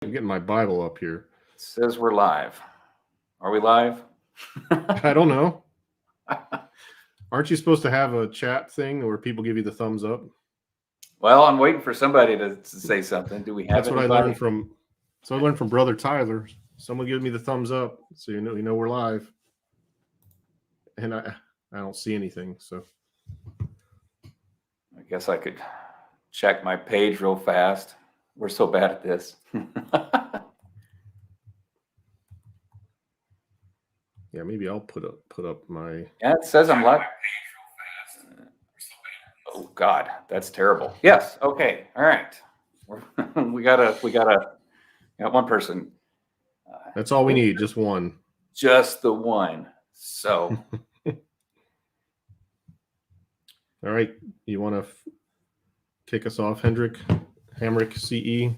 I'm getting my Bible up here. It says we're live. Are we live? I don't know. Aren't you supposed to have a chat thing where people give you the thumbs up? Well, I'm waiting for somebody to say something. Do we have That's anybody? what I learned from. So I learned from Brother Tyler. Someone give me the thumbs up, so you know we're live. And I don't see anything. So I guess I could check my page real fast. We're so bad at this. Yeah, maybe I'll put up my. Yeah, it says I'm live. Oh God, that's terrible. Yes. Okay. All right. We got one person. That's all we need, just one. Just the one. So. All right, you want to kick us off, HamrickCE?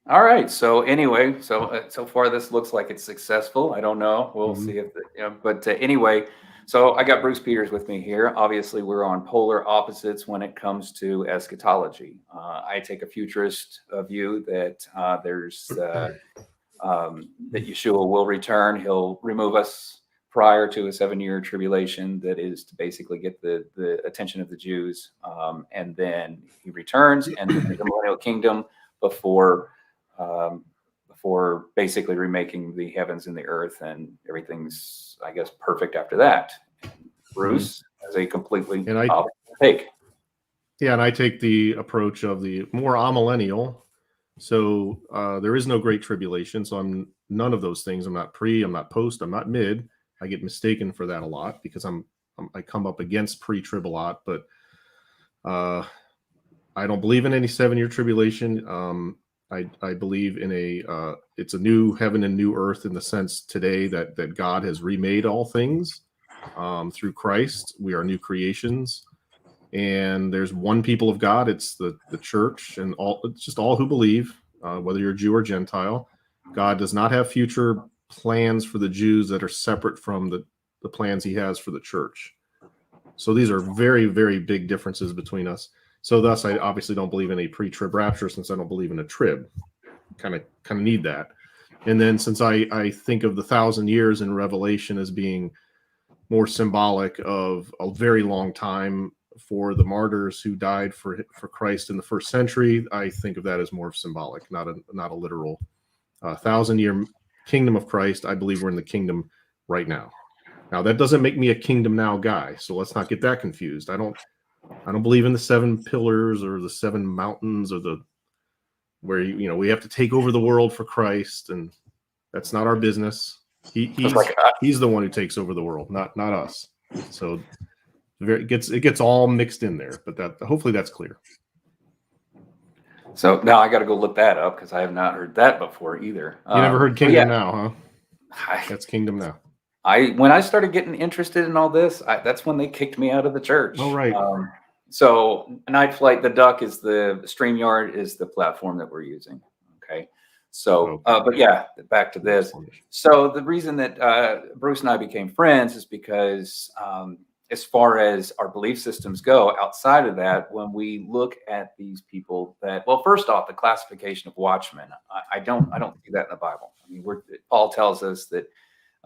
All right. So anyway, so far this looks like it's successful. I don't know. We'll see if, but anyway. So I got Bruce Peters with me here. Obviously, we're on polar opposites when it comes to eschatology. I take a futurist view that that Yeshua will return. He'll remove us prior to a 7-year tribulation that is to basically get the attention of the Jews. And then he returns and the millennial kingdom before basically remaking the heavens and the earth, and everything's, I guess, perfect after that. Bruce has a completely opposite take. Yeah, and I take the approach of the more amillennial. So there is no great tribulation. So I'm none of those things. I'm not pre, I'm not post, I'm not mid. I get mistaken for that a lot because I come up against pre-trib a lot, but I don't believe in any 7-year tribulation. I believe in it's a new heaven and new earth in the sense today that God has remade all things through Christ. We are new creations, and there's one people of God. It's the church, and it's just all who believe, whether you're Jew or Gentile. God does not have future plans for the Jews that are separate from the plans he has for the church. So these are very, very big differences between us. So thus, I obviously don't believe in a pre-trib rapture, since I don't believe in a trib. Kind of need that. And then since I think of the 1,000 years in Revelation as being more symbolic of a very long time for the martyrs who died for Christ in the first century, I think of that as more symbolic, not a literal 1,000-year kingdom of Christ. I believe we're in the kingdom right now. Now that doesn't make me a kingdom now guy, so let's not get that confused. I don't believe in the 7 pillars or the 7 mountains or where we have to take over the world for Christ, and that's not our business. He's the one who takes over the world, not us. So it gets all mixed in there, but hopefully that's clear. So now I got to go look that up because I have not heard that before either. You never heard Kingdom Now, huh? That's Kingdom Now. When I started getting interested in all this, that's when they kicked me out of the church. Oh, right. So Night Flight, the Duck is the StreamYard is the platform that we're using. Okay. So, but yeah, back to this. So the reason that Bruce and I became friends is because as far as our belief systems go, outside of that, when we look at these people first off, the classification of watchmen, I don't see that in the Bible. I mean, Paul tells us that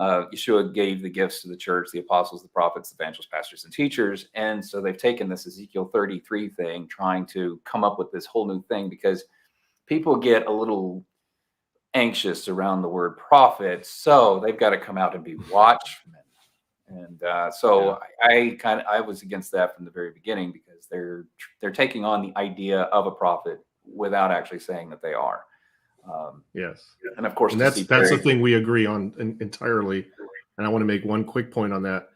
Yeshua gave the gifts to the church, the apostles, the prophets, the evangelists, pastors, and teachers. And so they've taken this Ezekiel 33 thing, trying to come up with this whole new thing, because people get a little anxious around the word prophet. So they've got to come out and be watchmen. And I was against that from the very beginning, because they're taking on the idea of a prophet without actually saying that they are. Yes, and of course, that's the thing we agree on entirely. And I want to make one quick point on that.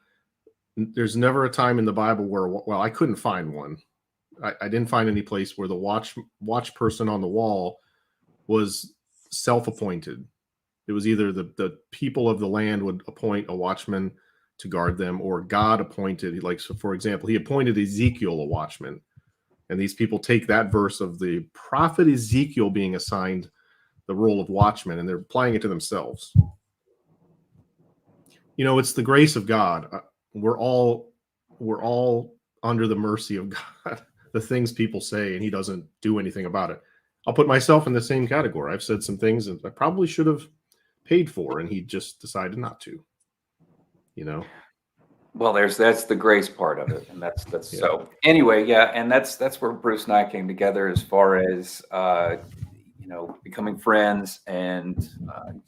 There's never a time in the Bible where, I couldn't find one. I didn't find any place where the watch person on the wall was self-appointed. It was either the people of the land would appoint a watchman to guard them, or God appointed. Like, so for example, he appointed Ezekiel a watchman, and these people take that verse of the prophet Ezekiel being assigned the role of watchman, and they're applying it to themselves. It's the grace of God. We're all under the mercy of God. The things people say, and he doesn't do anything about it. I'll put myself in the same category. I've said some things that I probably should have paid for, and he just decided not to. Well, that's the grace part of it, and that's Yeah. so. Anyway, yeah, and that's where Bruce and I came together as far as becoming friends and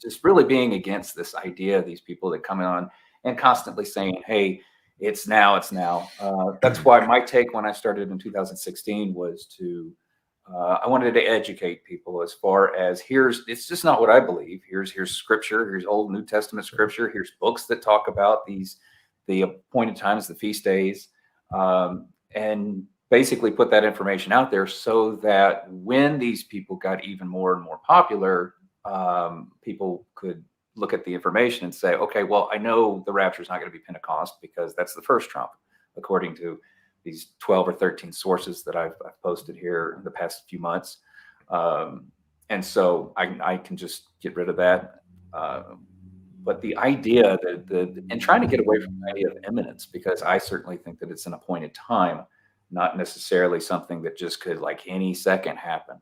just really being against this idea of these people that come on and constantly saying, "Hey, it's now, it's now." That's why my take when I started in 2016 was to I wanted to educate people as far as it's just not what I believe. Here's scripture, here's Old New Testament scripture, here's books that talk about the appointed times, the feast days, and basically put that information out there so that when these people got even more and more popular, people could look at the information and say, okay, well, I know the rapture is not going to be Pentecost because that's the first trump, according to these 12 or 13 sources that I've posted here in the past few months. And so I can just get rid of that. But the idea and trying to get away from the idea of imminence, because I certainly think that it's an appointed time, not necessarily something that just could like any second happen.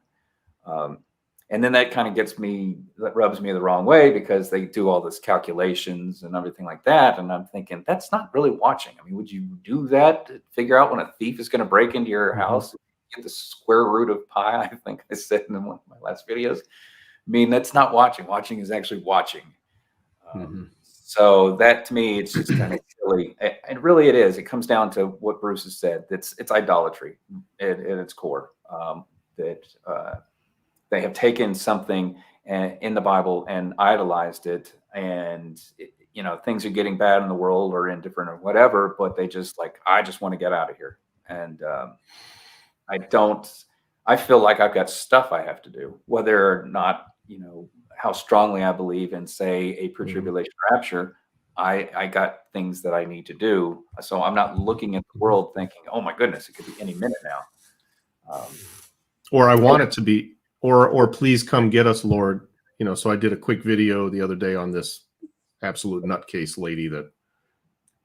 And then that kind of that rubs me the wrong way because they do all this calculations and everything like that. And I'm thinking, that's not really watching. I mean, would you do that to figure out when a thief is going to break into your house? Get the square root of pi, I think I said in one of my last videos. I mean, that's not watching. Watching is actually watching. So that to me, it's just kind of silly. And really it is. It comes down to what Bruce has said. It's idolatry at its core. They have taken something in the Bible and idolized it. And, things are getting bad in the world or indifferent or whatever, but they just I just want to get out of here. And I feel like I've got stuff I have to do, whether or not, how strongly I believe in, say, a pre-tribulation rapture. I got things that I need to do. So I'm not looking at the world thinking, oh my goodness, it could be any minute now. Or I want it to be, or please come get us, Lord. So I did a quick video the other day on this absolute nutcase lady that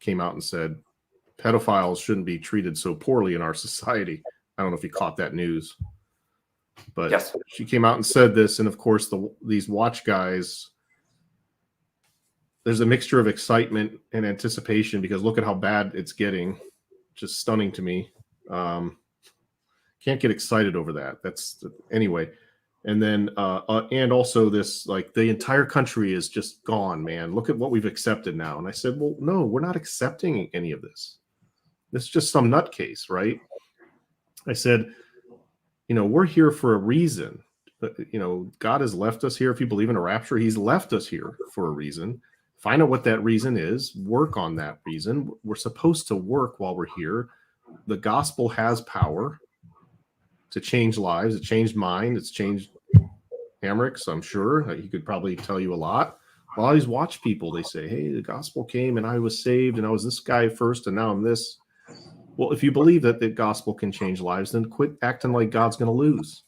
came out and said, pedophiles shouldn't be treated so poorly in our society. I don't know if you caught that news. But yes, she came out and said this, and of course, these watch guys, there's a mixture of excitement and anticipation because look at how bad it's getting. Just stunning to me. Can't get excited over that. Anyway. And then, and also this, the entire country is just gone, man. Look at what we've accepted now. And I said, well, no, we're not accepting any of this. This is just some nutcase, right? I said, we're here for a reason. God has left us here. If you believe in a rapture, he's left us here for a reason. Find out what that reason is. Work on that reason. We're supposed to work while we're here. The gospel has power to change lives. It changed mine. It's changed Hamrick's, I'm sure. He could probably tell you a lot. A lot of these watch people, they say, hey, the gospel came and I was saved and I was this guy first and now I'm this. Well, if you believe that the gospel can change lives, then quit acting like God's going to lose.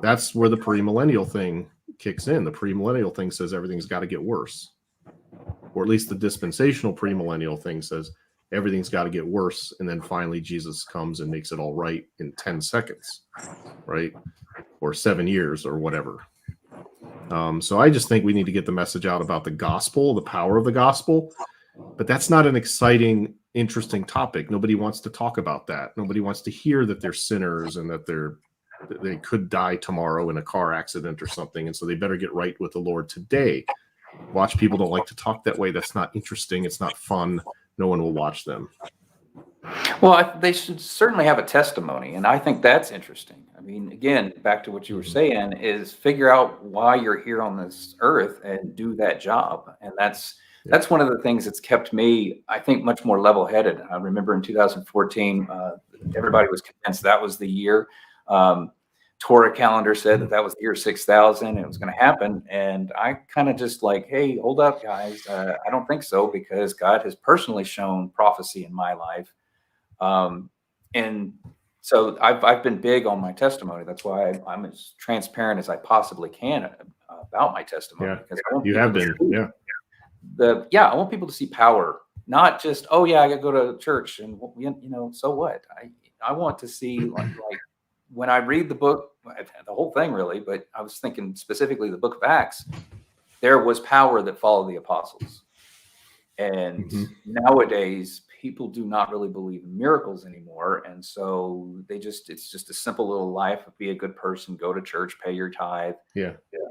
That's where the premillennial thing kicks in. The premillennial thing says everything's got to get worse. Or at least the dispensational premillennial thing says everything's got to get worse. And then finally Jesus comes and makes it all right in 10 seconds, right? Or 7 years or whatever. So I just think we need to get the message out about the gospel, the power of the gospel. But that's not an exciting, interesting topic. Nobody wants to talk about that. Nobody wants to hear that they're sinners and that they could die tomorrow in a car accident or something. And so they better get right with the Lord today. Watch people don't like to talk that way. That's not interesting. It's not fun. No one will watch them. Well, they should certainly have a testimony. And I think that's interesting. I mean, again, back to what you were saying is figure out why you're here on this earth and do that job. And that's one of the things that's kept me, I think, much more level-headed. I remember in 2014, everybody was convinced that was the year. Torah calendar said that was the year 6000 and it was going to happen. And I kind of just hey, hold up, guys. I don't think so because God has personally shown prophecy in my life. And so I've been big on my testimony. That's why I'm as transparent as I possibly can about my testimony. Yeah, because you have been. Yeah. I want people to see power, not just, oh yeah, I got to go to church and so what? I want to see like when I read the book the whole thing really, but I was thinking specifically the book of Acts, there was power that followed the apostles. And nowadays, people do not really believe in miracles anymore. And so it's just a simple little life of be a good person, go to church, pay your tithe,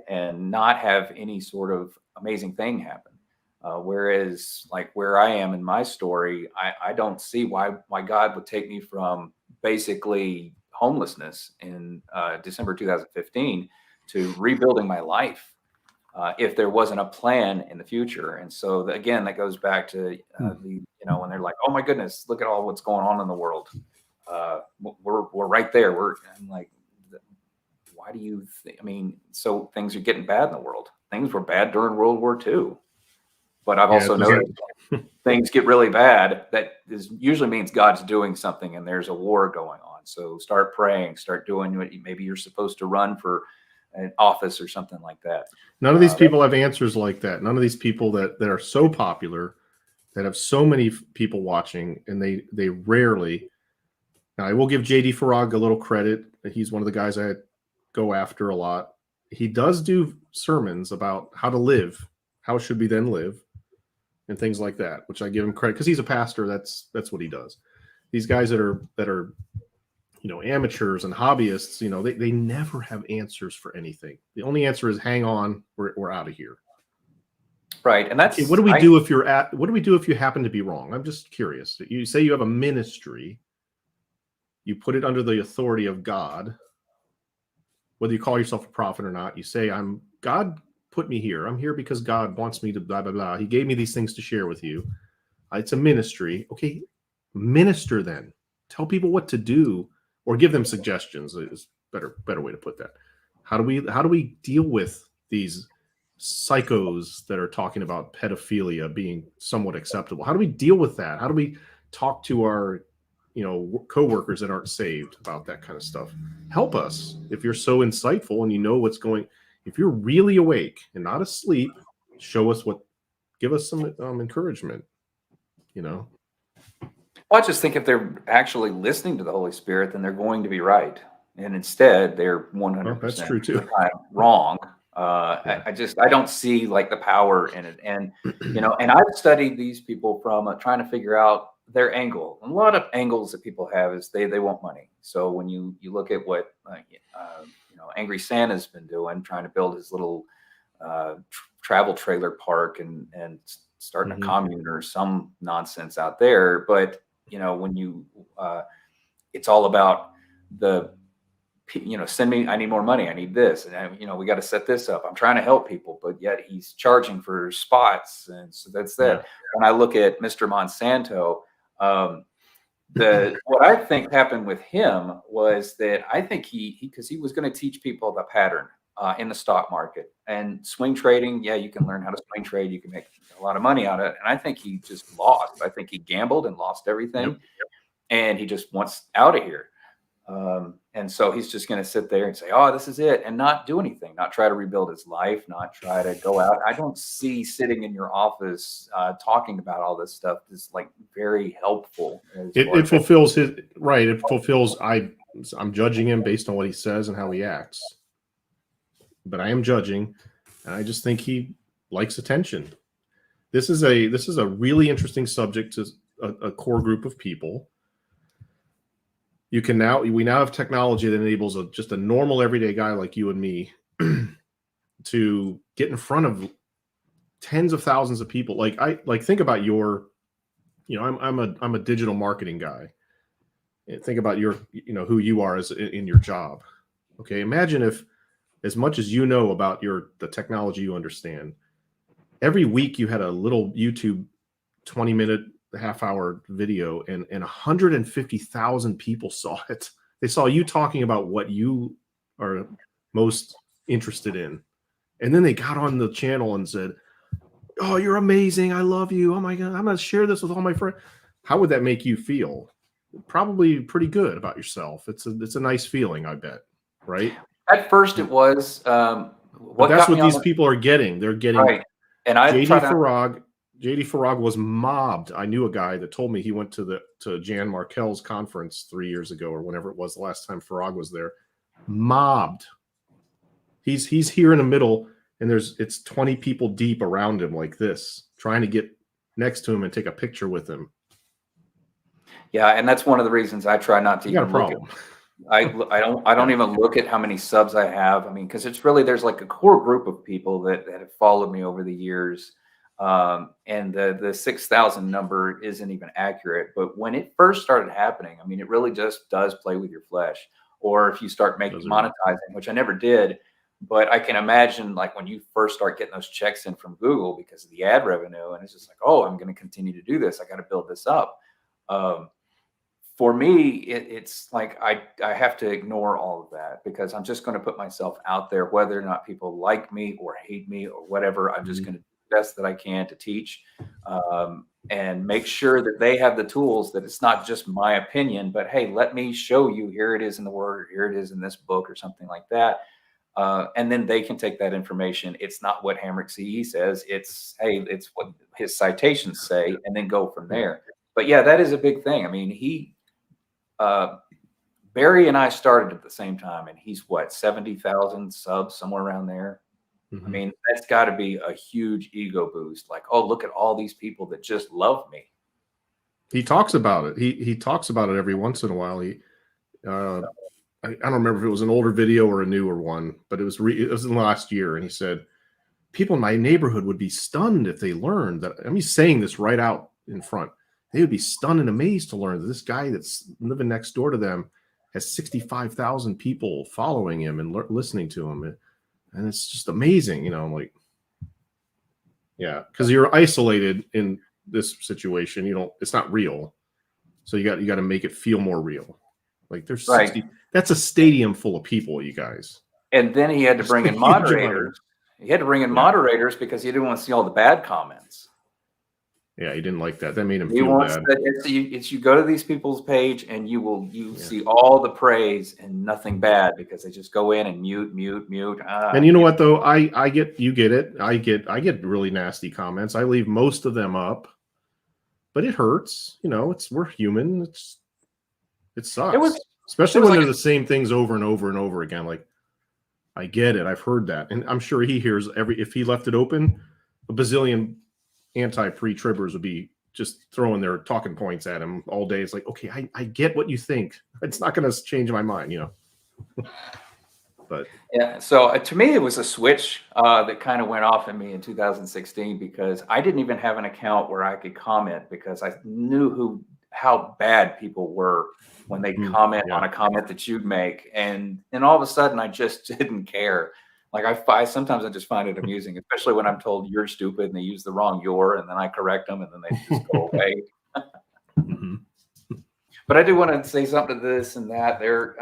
and not have any sort of amazing thing happen. Whereas like where I am in my story, I don't see why God would take me from basically homelessness in December 2015 to rebuilding my life. If there wasn't a plan in the future. And so again, that goes back to when they're like, oh my goodness, look at all what's going on in the world. We're right there. I'm like, why do you think? I mean, so things are getting bad in the world. Things were bad during World War II. But I've also noticed things get really bad. That usually means God's doing something and there's a war going on. So start praying, start doing what maybe you're supposed to run for an office or something like that. None of these people have answers like that. None of these people that are so popular, that have so many people watching, and they rarely. Now, I will give JD Farag a little credit. He's one of the guys I go after a lot. He does do sermons about how to live, how should we then live, and things like that, which I give him credit because he's a pastor. That's what he does. These guys that are amateurs and hobbyists, they never have answers for anything. The only answer is hang on, we're out of here. Right. And that's what do we do if you happen to be wrong? I'm just curious. You say you have a ministry, you put it under the authority of God, whether you call yourself a prophet or not, you say, God put me here. I'm here because God wants me to blah, blah, blah. He gave me these things to share with you. It's a ministry. Okay. Minister then. Tell people what to do. Or give them suggestions is better way to put that. How do we deal with these psychos that are talking about pedophilia being somewhat acceptable? How do we deal with that? How do we talk to our coworkers that aren't saved about that kind of stuff? Help us if you're so insightful and you know what's going. If you're really awake and not asleep, show us give us some encouragement. Well, I just think if they're actually listening to the Holy Spirit, then they're going to be right. And instead, they're 100% that's true too. wrong. I don't see like the power in it. And, and I've studied these people from trying to figure out their angle. And a lot of angles that people have is they want money. So when you look at what, Angry Santa's been doing, trying to build his little travel trailer park and starting a commune or some nonsense out there. But, when it's all about send me, I need more money. I need this. And, we got to set this up. I'm trying to help people, but yet he's charging for spots. And so that's that. Yeah. When I look at Mr. Monsanto, what I think happened with him was that I think because he was going to teach people the pattern in the stock market and swing trading. Yeah, you can learn how to swing trade. You can make a lot of money out of it. And I think he just lost. I think he gambled and lost everything. Yep. And he just wants out of here. And so he's just going to sit there and say, oh, this is it, and not do anything, not try to rebuild his life, not try to go out. I don't see sitting in your office talking about all this stuff is like very helpful. It fulfills his right. It fulfills. I'm judging him based on what he says and how he acts. But I am judging, and I just think he likes attention. This is a really interesting subject to a core group of people. We now have technology that enables just a normal everyday guy like you and me to get in front of tens of thousands of people. Think about I'm a digital marketing guy. And think about who you are in your job. Okay, imagine if, as much as you know about the technology you understand, every week you had a little YouTube 20-minute, half-hour video and 150,000 people saw it. They saw you talking about what you are most interested in. And then they got on the channel and said, oh, you're amazing. I love you. Oh my God, I'm going to share this with all my friends. How would that make you feel? Probably pretty good about yourself. It's a nice feeling, I bet. Right? At first it was, but that's what these people are getting. They're getting right. And JD Farag was mobbed. I knew a guy that told me he went to Jan Markell's conference 3 years ago or whenever it was the last time Farag was there. mobbed. He's here in the middle, and it's 20 people deep around him like this, trying to get next to him and take a picture with him. Yeah, and that's one of the reasons I try not to You got a even look at. problem. I don't even look at how many subs I have. I mean, because it's really, there's like a core group of people that have followed me over the years. And the 6,000 number isn't even accurate. But when it first started happening, I mean, it really just does play with your flesh. Or if you start making monetizing, which I never did, but I can imagine like when you first start getting those checks in from Google because of the ad revenue, and it's just like, oh, I'm going to continue to do this. I got to build this up. For me, it's like I have to ignore all of that because I'm just going to put myself out there, whether or not people like me or hate me or whatever. I'm just going to do the best that I can to teach and make sure that they have the tools, that it's not just my opinion, but hey, let me show you, here it is in the word, here it is in this book or something like that. And then they can take that information. It's not what HamrickCE says. It's, hey, it's what his citations say, and then go from there. But yeah, that is a big thing. I mean, Barry and I started at the same time, and he's what, 70,000 subs, somewhere around there. I mean, that's got to be a huge ego boost. Like, oh, look at all these people that just love me. He talks about it. He talks about it every once in a while. I don't remember if it was an older video or a newer one, but it was in the last year, and he said people in my neighborhood would be stunned if they learned that. I mean, he's saying this right out in front. They would be stunned and amazed to learn that this guy that's living next door to them has 65,000 people following him and listening to him. And it's just amazing, you know, like, yeah, because you're isolated in this situation. It's not real. So you got to make it feel more real. Like there's 60, that's a stadium full of people, you guys. And then he had to bring in moderators. He had to bring in moderators because he didn't want to see all the bad comments. Yeah, he didn't like that. That made him feel bad. You go to these people's page and you see all the praise and nothing bad because they just go in and mute. And you know what though? I get it. I get really nasty comments. I leave most of them up, but it hurts. You know, we're human. It sucks. Especially when they're the same things over and over and over again. Like, I get it. I've heard that, and I'm sure he hears if he left it open, a bazillion anti-pre-tribbers would be just throwing their talking points at him all day. It's like, okay, I get what you think. It's not going to change my mind, you know. But yeah, so to me, it was a switch that kind of went off in me in 2016 because I didn't even have an account where I could comment because I knew how bad people were when they comment on a comment that you'd make, and all of a sudden I just didn't care. Like sometimes I just find it amusing, especially when I'm told you're stupid and they use the wrong "you're," and then I correct them and then they just go away. But I do want to say something to this and that. They're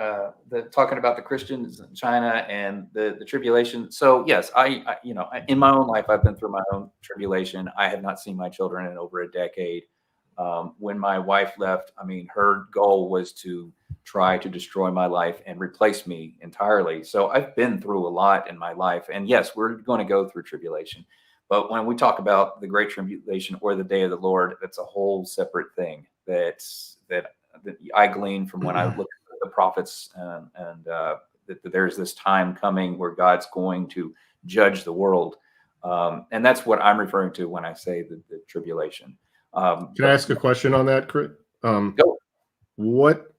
talking about the Christians in China and the tribulation. So yes, I in my own life, I've been through my own tribulation. I have not seen my children in over a decade. When my wife left, I mean, her goal was to try to destroy my life and replace me entirely. So I've been through a lot in my life. And yes, we're going to go through tribulation. But when we talk about the great tribulation or the day of the Lord, that's a whole separate thing that I glean from when I look at the prophets and that there's this time coming where God's going to judge the world. And that's what I'm referring to when I say the tribulation. Can I ask a question on that, Chris? Go. What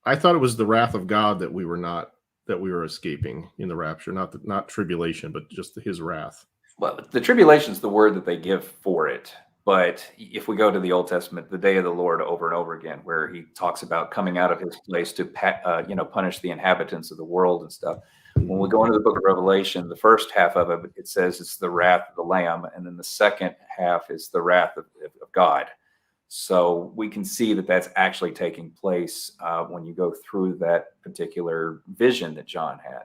I thought it was the wrath of God that we were escaping in the rapture, not tribulation, but just his wrath. Well, the tribulation is the word that they give for it. But if we go to the Old Testament, the day of the Lord over and over again, where he talks about coming out of his place to punish the inhabitants of the world and stuff. When we go into the book of Revelation, the first half of it says it's the wrath of the Lamb, and then the second half is the wrath of God. So we can see that that's actually taking place when you go through that particular vision that John had.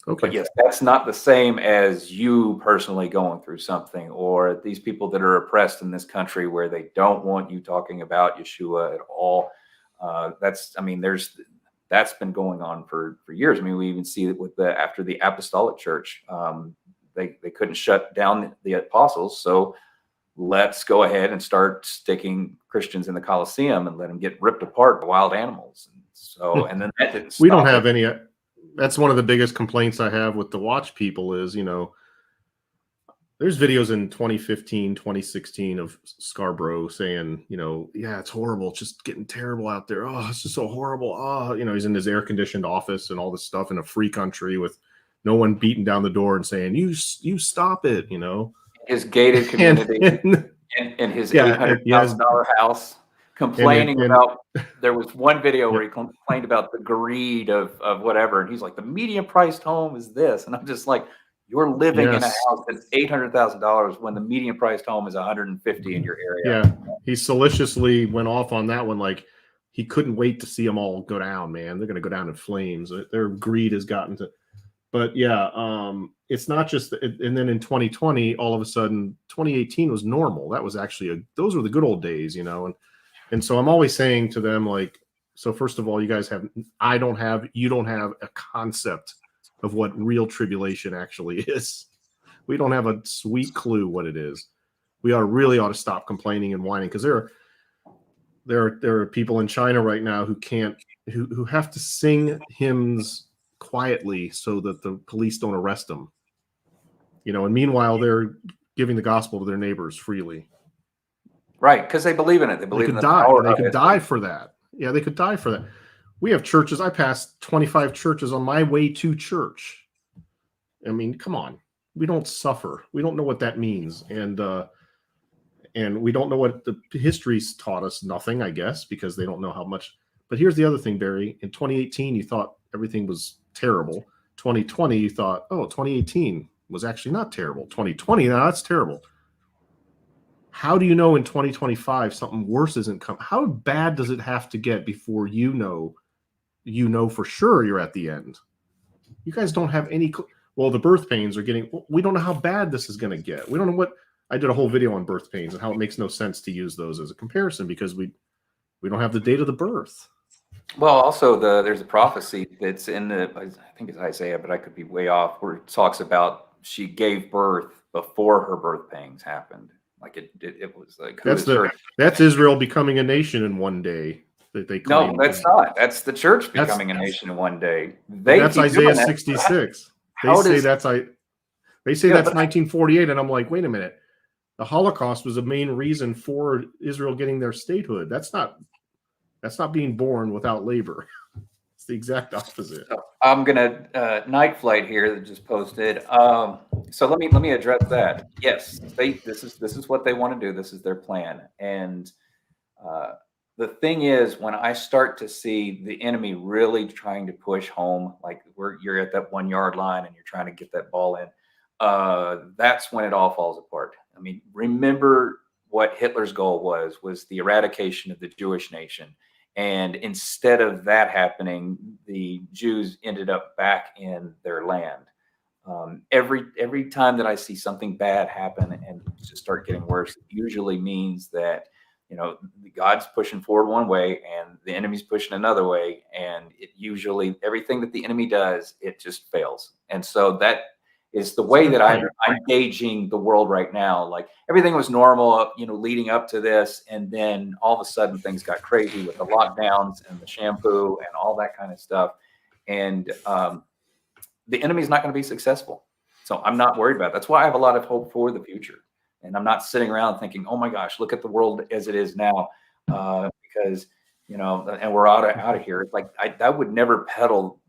But yes, that's not the same as you personally going through something, or these people that are oppressed in this country where they don't want you talking about Yeshua at all. That's been going on for years. I mean, we even see it after the Apostolic Church. They couldn't shut down the apostles, so let's go ahead and start sticking Christians in the Colosseum and let them get ripped apart by wild animals. And So, and then that didn't We don't stop have it. any. That's one of the biggest complaints I have with the watch people is, there's videos in 2015, 2016 of Scarborough saying, yeah, it's horrible. It's just getting terrible out there. Oh, it's just so horrible. Oh, he's in his air conditioned office and all this stuff in a free country with no one beating down the door and saying, you stop it, His gated community and in his yeah, $800,000 house, complaining and about. There was one video yeah, where he complained about the greed of whatever, and he's like, the median priced home is this, and I'm just like, you're living in a yes, house that's $800,000 when the median priced home is 150 in your area. yeah. He solicitously went off on that one, like he couldn't wait to see them all go down, man. They're going to go down in flames. Their greed has gotten to. But yeah, it's not just. And then in 2020, all of a sudden, 2018 was normal. That was actually those were the good old days, And so I'm always saying to them, like, so first of all, you guys you don't have a concept of what real tribulation actually is. We don't have a sweet clue what it is. We really ought to stop complaining and whining, because there are people in China right now who have to sing hymns quietly so that the police don't arrest them. And meanwhile they're giving the gospel to their neighbors freely. Right, because they believe in it. They believe in the power. They could die for that. Yeah, they could die for that. We have churches. I passed 25 churches on my way to church. I mean, come on. We don't suffer. We don't know what that means. And we don't know what the history's taught us. Nothing, I guess, because they don't know how much. But here's the other thing, Barry. In 2018, you thought everything was terrible. 2020, you thought, 2018 was actually not terrible. 2020, now that's terrible. How do you know in 2025 something worse isn't coming? How bad does it have to get before you know for sure you're at the end? You guys don't have any. Well, the birth pains are getting. We don't know how bad this is going to get. We don't know what. I did a whole video on birth pains and how it makes no sense to use those as a comparison because we don't have the date of the birth. Well, also there's a prophecy that's in I think it's Isaiah, but I could be way off, where it talks about she gave birth before her birth pangs happened. Like it was like that's Israel becoming a nation in one day. That they claim. No, that's not. That's the church becoming a nation in one day. That's Isaiah 66. They say that's 1948, and I'm like, wait a minute. The Holocaust was a main reason for Israel getting their statehood. That's not being born without labor. It's the exact opposite. So I'm gonna Night Flight here that just posted. So let me address that. Yes, this is what they want to do. This is their plan. And the thing is, when I start to see the enemy really trying to push home, like you're at that 1 yard line and you're trying to get that ball in, that's when it all falls apart. I mean, remember what Hitler's goal was the eradication of the Jewish nation. And instead of that happening, the Jews ended up back in their land. Every time that I see something bad happen and just start getting worse, it usually means that, God's pushing forward one way and the enemy's pushing another way. And it usually, everything that the enemy does, it just fails. And so that is the way that I'm gauging the world right now. Like everything was normal, leading up to this. And then all of a sudden things got crazy with the lockdowns and the shampoo and all that kind of stuff. And the enemy's not going to be successful. So I'm not worried about it. That's why I have a lot of hope for the future. And I'm not sitting around thinking, oh my gosh, look at the world as it is now. Because, and we're out of here. It's like, I would never peddle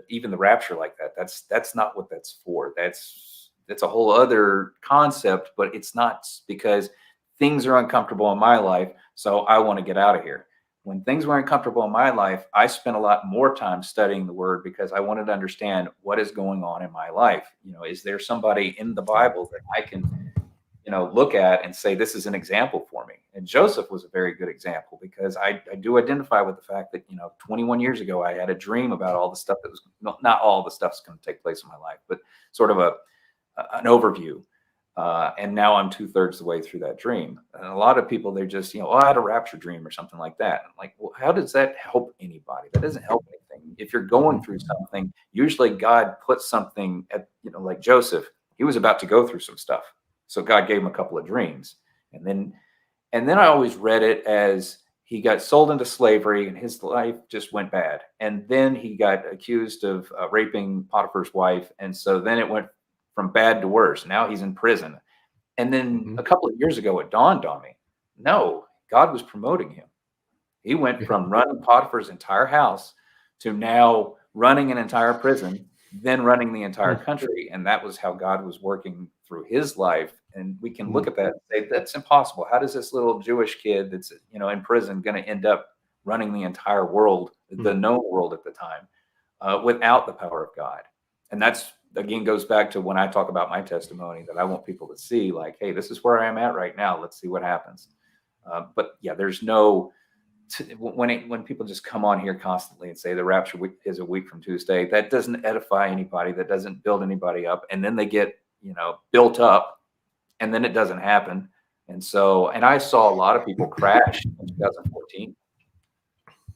even the rapture like that. That's not what that's for. That's a whole other concept, but it's not, because things are uncomfortable in my life. So I want to get out of here. When things were uncomfortable in my life, I spent a lot more time studying the word because I wanted to understand what is going on in my life. Is there somebody in the Bible that I can, look at and say, this is an example for me? And Joseph was a very good example, because I do identify with the fact that, 21 years ago, I had a dream about all the stuff that was not all the stuff's going to take place in my life, but sort of an overview. And now I'm 2/3 the way through that dream. And a lot of people, they're just, I had a rapture dream or something like that. I'm like, well, how does that help anybody? That doesn't help anything. If you're going through something, usually God puts something at, like Joseph, he was about to go through some stuff. So God gave him a couple of dreams. And then I always read it as he got sold into slavery and his life just went bad. And then he got accused of raping Potiphar's wife. And so then it went from bad to worse. Now he's in prison. And then a couple of years ago, it dawned on me, no, God was promoting him. He went from running Potiphar's entire house to now running an entire prison, then running the entire country. And that was how God was working through his life. And we can look at that and say, that's impossible. How does this little Jewish kid that's, in prison going to end up running the entire world, the known world at the time, without the power of God? And that's, again, goes back to when I talk about my testimony, that I want people to see, like, hey, this is where I am at right now. Let's see what happens. But yeah, there's no, when people just come on here constantly and say the rapture is a week from Tuesday, that doesn't edify anybody, that doesn't build anybody up. And then they get, built up, and then it doesn't happen. And so, and I saw a lot of people crash in 2014.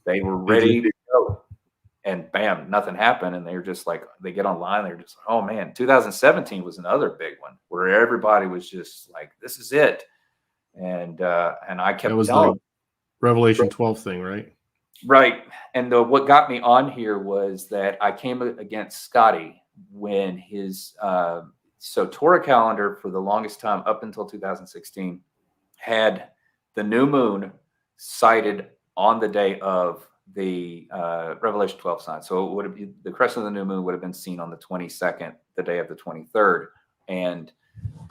They were ready to go, and bam, nothing happened. And they're just like, they get online, they're just, oh man. 2017 was another big one where everybody was just like, this is it. And I kept telling. Revelation 12 thing, right? Right. And what got me on here was that I came against Scotty when his so Torah calendar for the longest time up until 2016 had the new moon sighted on the day of the Revelation 12 sign. So it would have been, the crescent of the new moon would have been seen on the 22nd, the day of the 23rd. And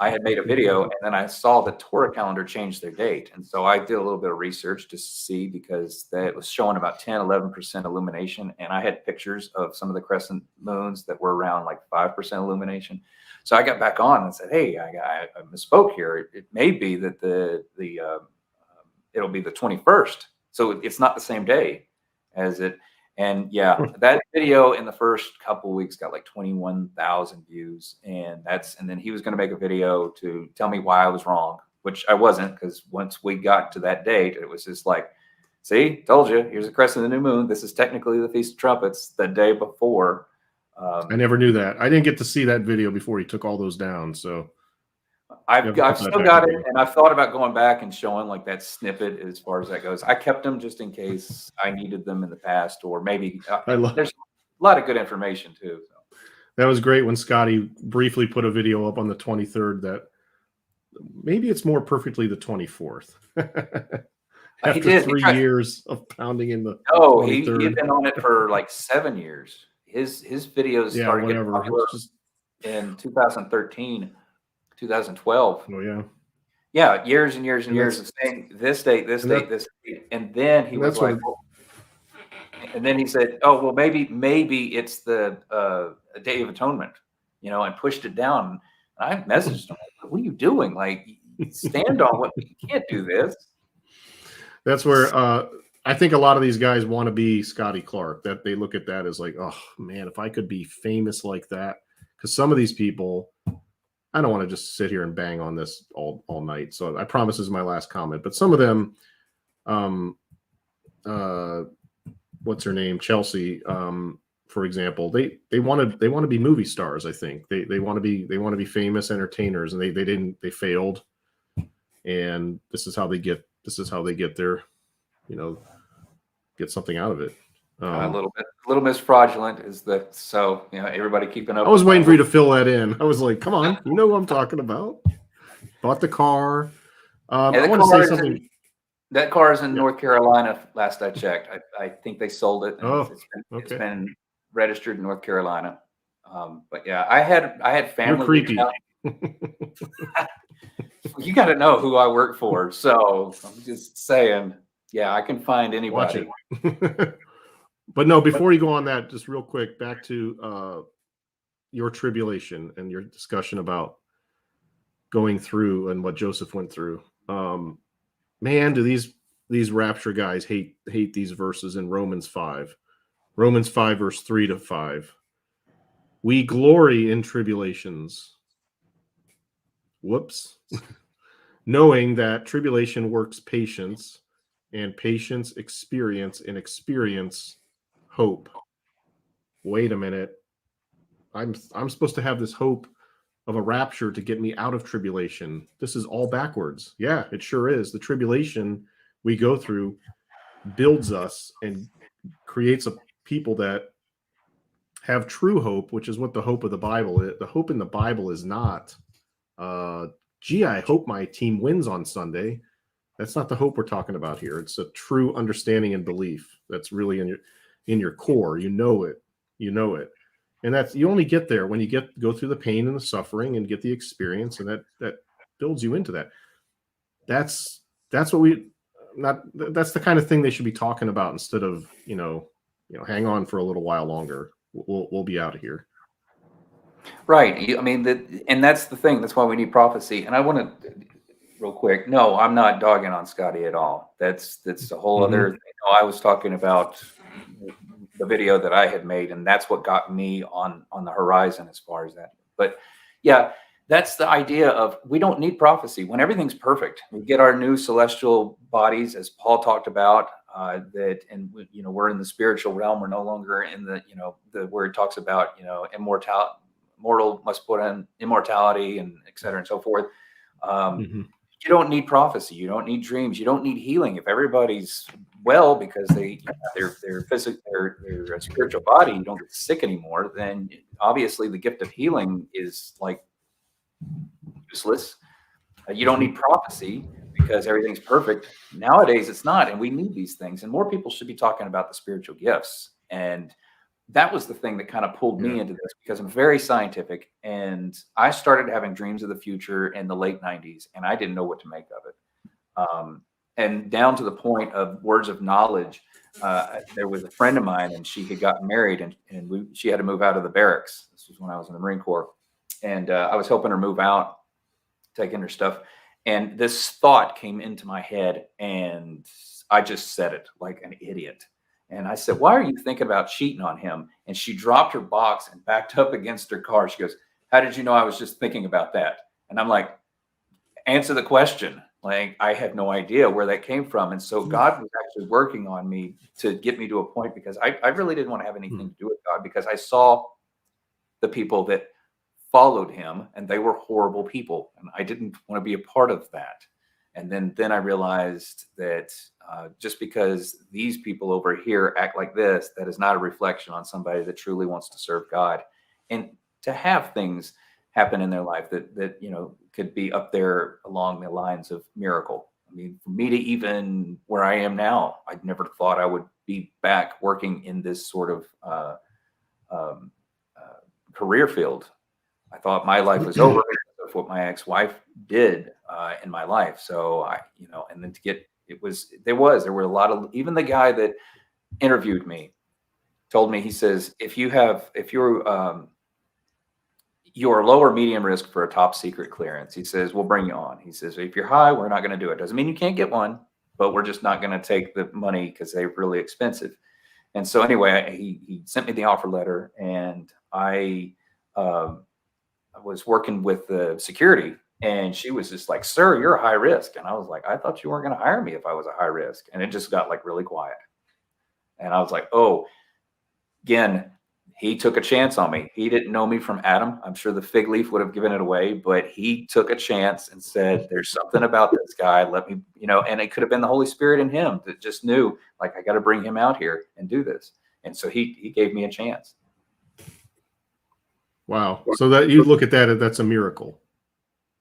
I had made a video, and then I saw the Torah calendar change their date. And so I did a little bit of research to see, because it was showing about 10, 11% illumination. And I had pictures of some of the crescent moons that were around like 5% illumination. So I got back on and said, hey, I misspoke here. It may be that it'll be the 21st. So it's not the same day as it. And yeah, that video in the first couple of weeks got like 21,000 views. And then he was going to make a video to tell me why I was wrong, which I wasn't, because once we got to that date, it was just like, see, told you, here's a crescent of the new moon. This is technically the Feast of Trumpets the day before. I never knew that. I didn't get to see that video before he took all those down. So I've still got it, and I've thought about going back and showing like that snippet as far as that goes. I kept them just in case I needed them in the past, or maybe there's a lot of good information too. So. That was great when Scotty briefly put a video up on the 23rd that maybe it's more perfectly the 24th. After 3 years of pounding in the 23rd. He had been on it for like 7 years. His videos started getting popular in 2013. 2012. Oh yeah. Yeah, years and years and years of saying this date, this date, this date. And then he was like, and then he said, oh, well, maybe it's the Day of Atonement, and pushed it down. And I messaged him, what are you doing? Like, stand on what, you can't do this. That's where I think a lot of these guys want to be Scotty Clark, that they look at that as like, oh man, if I could be famous like that. Because some of these people, I don't want to just sit here and bang on this all night. So I promise this is my last comment. But some of them, what's her name, Chelsea, for example, they want to be movie stars. I think they want to be famous entertainers, and they failed. And this is how they get their, get something out of it. A little Miss Fraudulent is everybody keeping up. I was waiting for you to fill that in. I was like, come on, you know what I'm talking about. Bought the car. I want to say something. That car is in North Carolina. Last I checked, I think they sold it. It's been registered in North Carolina. But yeah, I had family. You're creepy. You got to know who I work for. So I'm just saying, yeah, I can find anybody. Watch it. But no, before you go on that, just real quick, back to your tribulation and your discussion about going through and what Joseph went through. Man, do these rapture guys hate these verses in Romans 5. Romans 5, verse 3-5. We glory in tribulations. Whoops. Knowing that tribulation works patience, and patience experience, and experience hope. Wait a minute. I'm supposed to have this hope of a rapture to get me out of tribulation. This is all backwards. Yeah, it sure is. The tribulation we go through builds us and creates a people that have true hope, which is what the hope of the Bible is. The hope in the Bible is not, gee, I hope my team wins on Sunday. That's not the hope we're talking about here. It's a true understanding and belief that's really in your core. You know it, and that's, you only get there when you go through the pain and the suffering and get the experience, and that builds you into that. That's that's the kind of thing they should be talking about, instead of hang on for a little while longer. We'll be out of here. Right. I mean, and that's the thing. That's why we need prophecy. And I want to, real quick, no, I'm not dogging on Scotty at all. That's a whole other thing. No, I was talking about the video that I had made, and that's what got me on the horizon as far as that. But yeah, that's the idea of, we don't need prophecy when everything's perfect. We get our new celestial bodies, as Paul talked about, and we're in the spiritual realm. We're no longer in the where it talks about mortal must put on immortality, and et cetera and so forth. You don't need prophecy. You don't need dreams. You don't need healing. If everybody's well because their spiritual body, you don't get sick anymore, then obviously the gift of healing is like useless. You don't need prophecy because everything's perfect. Nowadays it's not, and we need these things. And more people should be talking about the spiritual gifts. And that was the thing that kind of pulled me into this, because I'm very scientific, and I started having dreams of the future in the late 90s, and I didn't know what to make of it. And down to the point of words of knowledge, there was a friend of mine, and she had gotten married, and she had to move out of the barracks. This was when I was in the Marine Corps, and I was helping her move out, taking her stuff, and this thought came into my head, and I just said it like an idiot. And I said, "Why are you thinking about cheating on him?" And she dropped her box and backed up against her car. She goes, "How did you know I was just thinking about that?" And I'm like, "Answer the question." Like, I had no idea where that came from. And so God was actually working on me to get me to a point, because I really didn't want to have anything to do with God, because I saw the people that followed him, and they were horrible people. And I didn't want to be a part of that. And then I realized that just because these people over here act like this, that is not a reflection on somebody that truly wants to serve God, and to have things happen in their life that could be up there along the lines of miracle. I mean, for me to even where I am now, I never thought I would be back working in this sort of career field. I thought my life was over because of what my ex-wife did in my life. So and then there were a lot of, even the guy that interviewed me told me, he says, you're low or medium risk for a top secret clearance. He says, we'll bring you on. He says, if you're high, we're not going to do it. Doesn't mean you can't get one, but we're just not going to take the money because they're really expensive. And so anyway, he sent me the offer letter, and I was working with the security, and she was just like, "Sir, you're a high risk." And I was like, "I thought you weren't going to hire me if I was a high risk." And it just got like really quiet. And I was like, oh, again, he took a chance on me. He didn't know me from Adam. I'm sure the fig leaf would have given it away, but he took a chance and said, "There's something about this guy. Let me, and it could have been the Holy Spirit in him that just knew, like, I got to bring him out here and do this." And so he gave me a chance. Wow. So that you look at that's a miracle.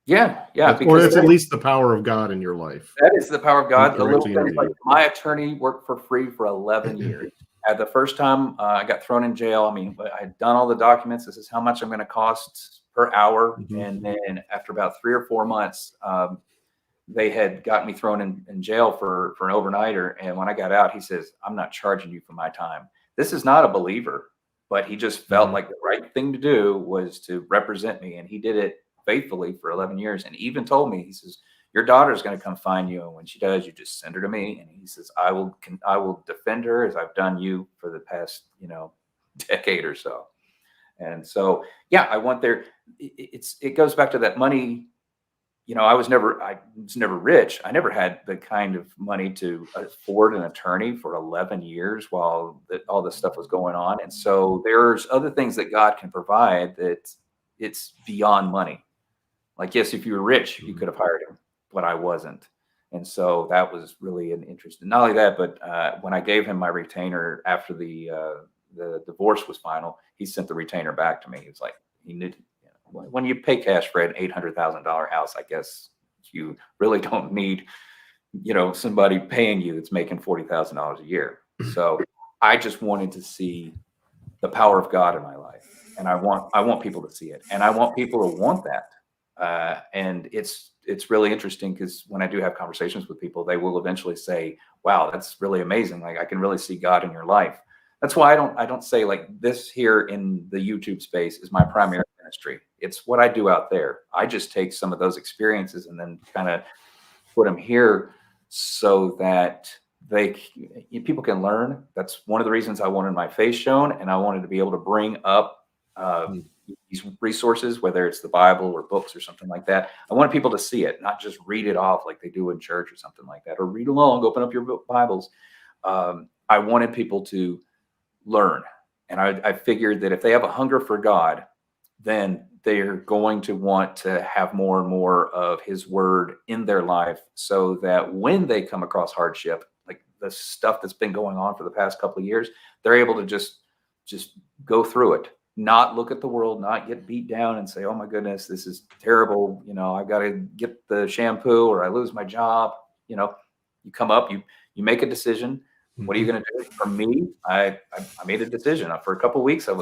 Yeah. Or that's at least the power of God in your life. That is the power of God. The little thing, like, my attorney worked for free for 11 years. At the first time I got thrown in jail, I mean, I had done all the documents. This is how much I'm going to cost per hour. And then after about 3 or 4 months, they had got me thrown in jail for an overnighter. And when I got out, he says, "I'm not charging you for my time." This is not a believer, but he just felt like the right thing to do was to represent me. And he did it faithfully for 11 years. And even told me, he says, "Your daughter's going to come find you. And when she does, you just send her to me." And he says, I will defend her as I've done you for the past, decade or so. And so, yeah, I went there. It goes back to that money. I was never rich. I never had the kind of money to afford an attorney for 11 years while all this stuff was going on. And so there's other things that God can provide that it's beyond money. Like, yes, if you were rich, you could have hired him, but I wasn't. And so that was really an interest. And not only that, but when I gave him my retainer after the divorce was final, he sent the retainer back to me. He was like, he knew, when you pay cash for an $800,000 house, I guess you really don't need, somebody paying you that's making $40,000 a year. So I just wanted to see the power of God in my life, and I want people to see it, and I want people to want that. And it's really interesting because when I do have conversations with people, they will eventually say, "Wow, that's really amazing! Like I can really see God in your life." That's why I don't say like this here in the YouTube space is my primary ministry. It's what I do out there. I just take some of those experiences and then kind of put them here so that people can learn. That's one of the reasons I wanted my face shown, and I wanted to be able to bring up these resources, whether it's the Bible or books or something like that. I wanted people to see it, not just read it off like they do in church or something like that, or read along, open up your Bibles. I wanted people to learn. And I figured that if they have a hunger for God, then they're going to want to have more and more of his word in their life, so that when they come across hardship, like the stuff that's been going on for the past couple of years, they're able to just go through it, not look at the world, not get beat down and say, oh my goodness, this is terrible. I've got to get the shampoo or I lose my job. You come up, you make a decision. What are you going to do? For me, I made a decision. For a couple of weeks, I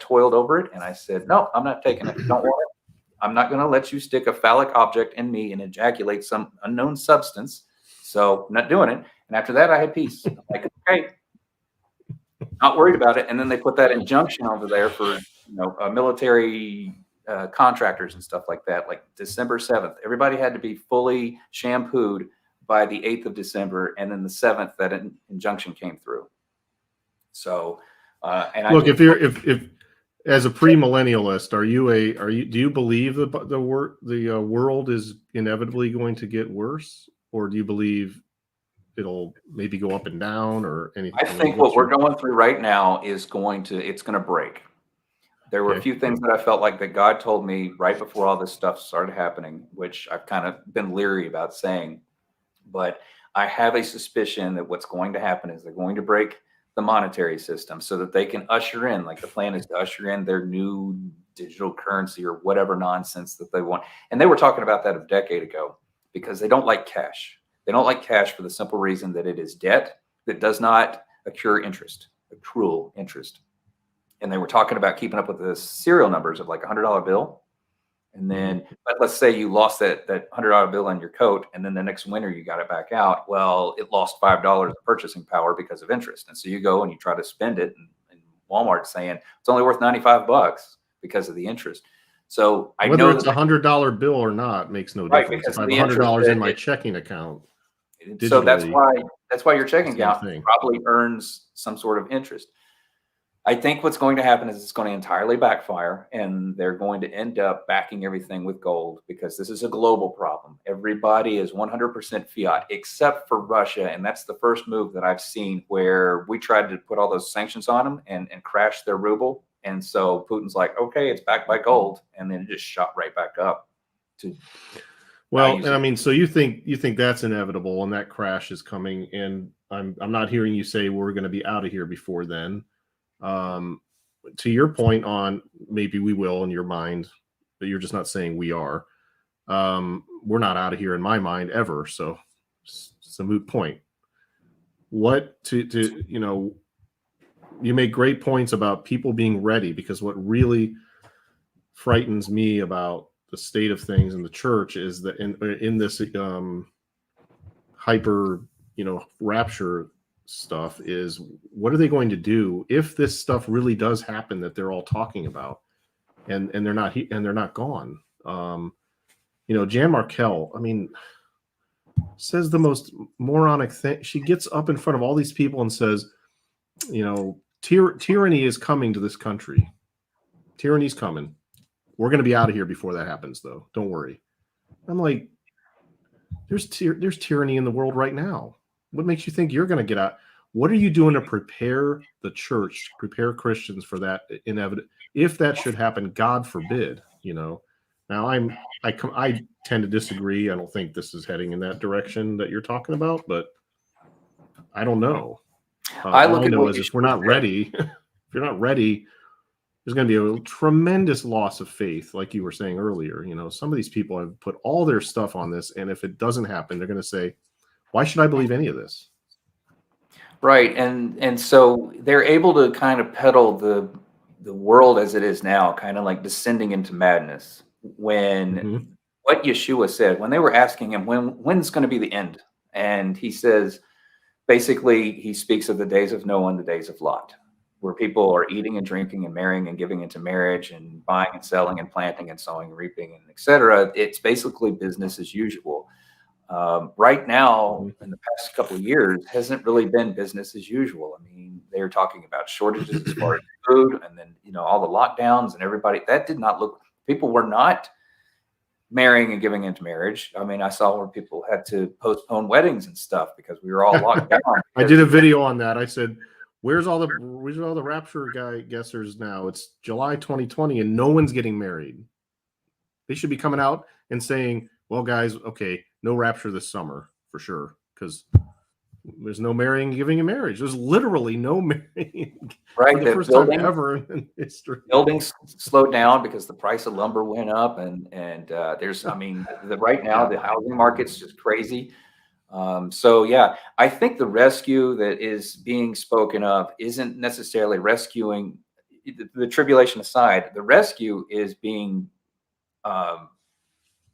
toiled over it, and I said, no, I'm not taking it. Don't want it. I'm not going to let you stick a phallic object in me and ejaculate some unknown substance. So I'm not doing it. And after that, I had peace. I'm like, okay, not worried about it. And then they put that injunction over there for military contractors and stuff like that. Like December 7th, everybody had to be fully shampooed by the 8th of December, and then the 7th, that injunction came through. So, and look, if as a premillennialist, do you believe the world is inevitably going to get worse, or do you believe it'll maybe go up and down or anything? I think what we're going through right now is it's going to break. There were a few things that I felt like that God told me right before all this stuff started happening, which I've kind of been leery about saying. But I have a suspicion that what's going to happen is they're going to break the monetary system so that they can usher in, like the plan is to usher in their new digital currency or whatever nonsense that they want. And they were talking about that a decade ago because they don't like cash. They don't like cash for the simple reason that it is debt that does not accrue interest, accrual interest. And they were talking about keeping up with the serial numbers of like a $100 bill. And then let's say you lost that $100 bill on your coat, and then the next winter you got it back out. Well, it lost $5 of purchasing power because of interest. And so you go and you try to spend it, and Walmart's saying it's only worth $95 because of the interest. So whether it's $100 bill or not makes no difference. If I have $100 in my checking account, so that's why your checking account probably earns some sort of interest. I think what's going to happen is it's going to entirely backfire, and they're going to end up backing everything with gold because this is a global problem. Everybody is 100% fiat except for Russia, and that's the first move that I've seen where we tried to put all those sanctions on them and crash their ruble. And so Putin's like, okay, it's backed by gold, and then it just shot right back up. And I mean, so you think that's inevitable, and that crash is coming, and I'm not hearing you say we're going to be out of here before then. To your point on maybe we will in your mind, but you're just not saying we are. We're not out of here in my mind ever, so it's a moot point. What you make great points about people being ready, because what really frightens me about the state of things in the church is that in this hyper rapture stuff is, what are they going to do if this stuff really does happen that they're all talking about, and they're not gone? Jan Markell, I mean, says the most moronic thing. She gets up in front of all these people and says, tyranny is coming to this country. Tyranny's coming. We're going to be out of here before that happens, though. Don't worry. I'm like, there's tyranny in the world right now. What makes you think you're going to get out? What are you doing to prepare the church, prepare Christians for that inevitable? If that should happen, God forbid, Now I tend to disagree. I don't think this is heading in that direction that you're talking about, but I don't know. I All look I at know what is if Yeshua we're not said. ready, if you're not ready, there's going to be a tremendous loss of faith, like you were saying earlier. You know, some of these people have put all their stuff on this, and if it doesn't happen, they're going to say, "Why should I believe any of this?" Right, and so they're able to kind of peddle the world as it is now, kind of like descending into madness. When Mm-hmm. what Yeshua said, when they were asking him when's going to be the end, and he says, basically, he speaks of the days of Noah and the days of Lot, where people are eating and drinking and marrying and giving into marriage and buying and selling and planting and sowing and reaping and etc. It's basically business as usual. Right now, Mm-hmm. in the past couple of years, hasn't really been business as usual. I mean, they're talking about shortages as far as food, and then all the lockdowns and everybody. That did not look. People were not marrying and giving into marriage. I mean, I saw where people had to postpone weddings and stuff because we were all locked down. I did a video on that. I said, where's all the Rapture guy guessers now? It's July 2020 and no one's getting married. They should be coming out and saying, well, guys, okay, no Rapture this summer for sure, because there's no marrying and giving in marriage. There's literally no marrying Right, for the the first time ever in history. buildings slowed down because the price of lumber went up, and there's, I mean, right now the housing market's just crazy. So yeah, I think the rescue that is being spoken of isn't necessarily rescuing the tribulation aside. The rescue is being um,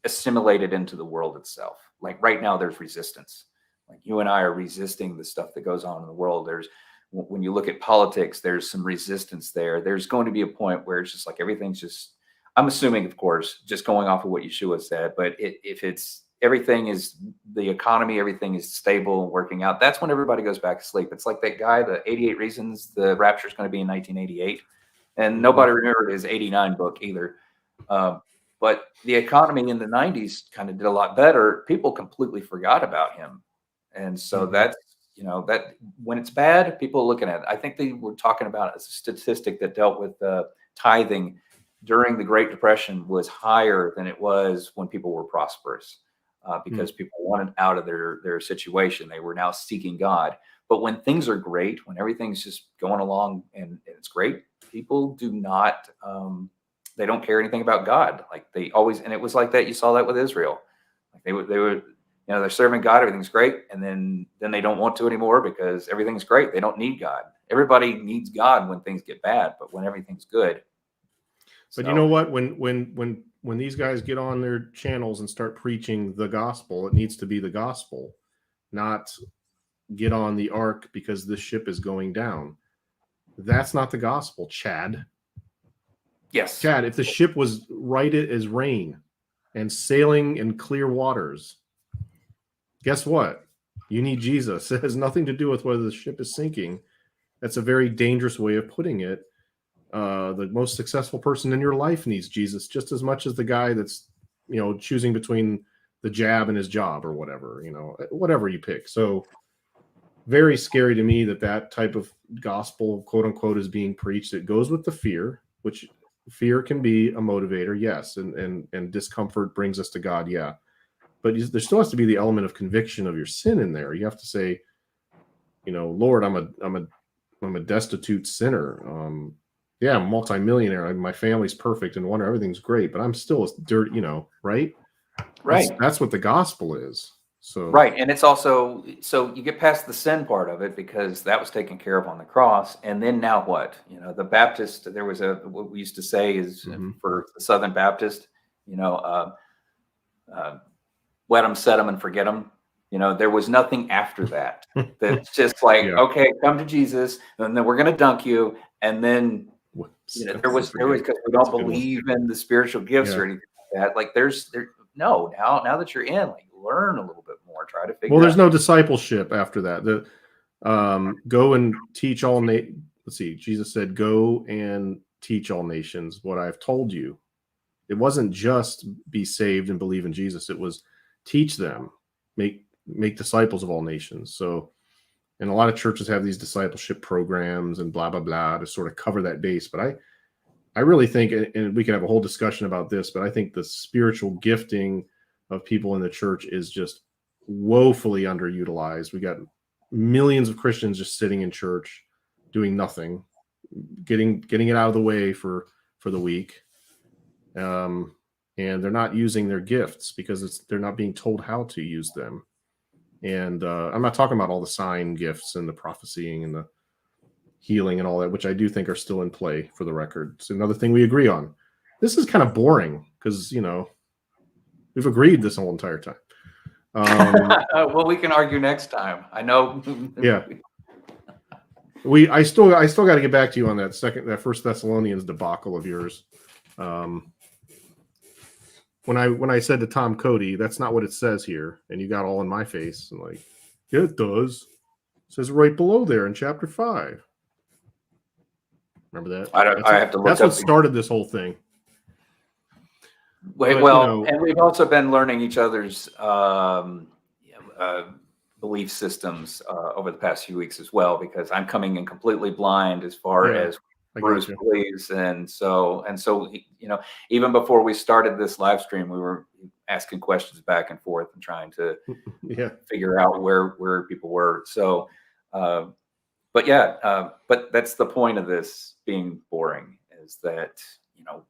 assimilated into the world itself. Like right now, there's resistance. Like you and I are resisting the stuff that goes on in the world. There's when you look at politics, there's some resistance there. There's going to be a point where it's just like everything's just. I'm assuming, of course, just going off of what Yeshua said, but if it's everything is the economy, everything is stable and working out, that's when everybody goes back to sleep. It's like that guy, the 88 Reasons the Rapture is going to be in 1988, and nobody remembered his 89 book either. But the economy in the 90s kind of did a lot better. People completely forgot about him. And so that's, that when it's bad, people are looking at it. I think they were talking about a statistic that dealt with tithing during the Great Depression was higher than it was when people were prosperous because people wanted out of their situation. They were now seeking God. But when things are great, when everything's just going along and it's great, people do not they don't care anything about God. Like they always, and it was like that. You saw that with Israel. Like they would, they're serving God. Everything's great. And then they don't want to anymore because everything's great. They don't need God. Everybody needs God when things get bad, but when everything's good. But you know what? When these guys get on their channels and start preaching the gospel, it needs to be the gospel, not get on the ark because the ship is going down. That's not the gospel, Chad. Yes. Chad, if the ship was right as rain and sailing in clear waters, guess what? You need Jesus. It has nothing to do with whether the ship is sinking. That's a very dangerous way of putting it. The most successful person in your life needs Jesus just as much as the guy that's, choosing between the jab and his job or whatever, whatever you pick. So very scary to me that type of gospel, quote unquote, is being preached. It goes with the fear, which fear can be a motivator. Yes. And discomfort brings us to God. Yeah. But there still has to be the element of conviction of your sin in there. You have to say, Lord, I'm a destitute sinner. Yeah, I'm a multimillionaire. My family's perfect and wonder everything's great, but I'm still a dirt, right? Right. That's what the gospel is. So right. And it's also, so you get past the sin part of it because that was taken care of on the cross. And then now what? The Baptist, there was what we used to say is for the Southern Baptist, wet them, set them, and forget them. There was nothing after that. That's just like, okay, come to Jesus, and then we're going to dunk you. And then, there was because we don't believe in the spiritual gifts or anything like that. Like now that you're in, like learn a little bit more, try to figure out. Well, there's no discipleship after that. Go and teach all let's see, Jesus said, go and teach all nations what I've told you. It wasn't just be saved and believe in Jesus. It was teach them, make disciples of all nations. So, and a lot of churches have these discipleship programs and blah, blah, blah to sort of cover that base. But I really think, and we can have a whole discussion about this, but I think the spiritual gifting of people in the church is just woefully underutilized. We got millions of Christians just sitting in church doing nothing, getting it out of the way for the week. And they're not using their gifts because they're not being told how to use them. And I'm not talking about all the sign gifts and the prophesying and the healing and all that, which I do think are still in play, for the record. It's another thing we agree on. This is kind of boring because, we've agreed this whole entire time. Well, we can argue next time. I know. Yeah. I still got to get back to you on that First Thessalonians debacle of yours. When I said to Tom Cody, that's not what it says here, and you got all in my face, and like, yeah, it does. It says right below there in chapter 5. Remember that? I have to look. That's what started this whole thing. And we've also been learning each other's belief systems over the past few weeks as well, because I'm coming in completely blind as far as Bruce believes, and so even before we started this live stream, we were asking questions back and forth and trying to figure out where people were. So, but that's the point of this being boring, is that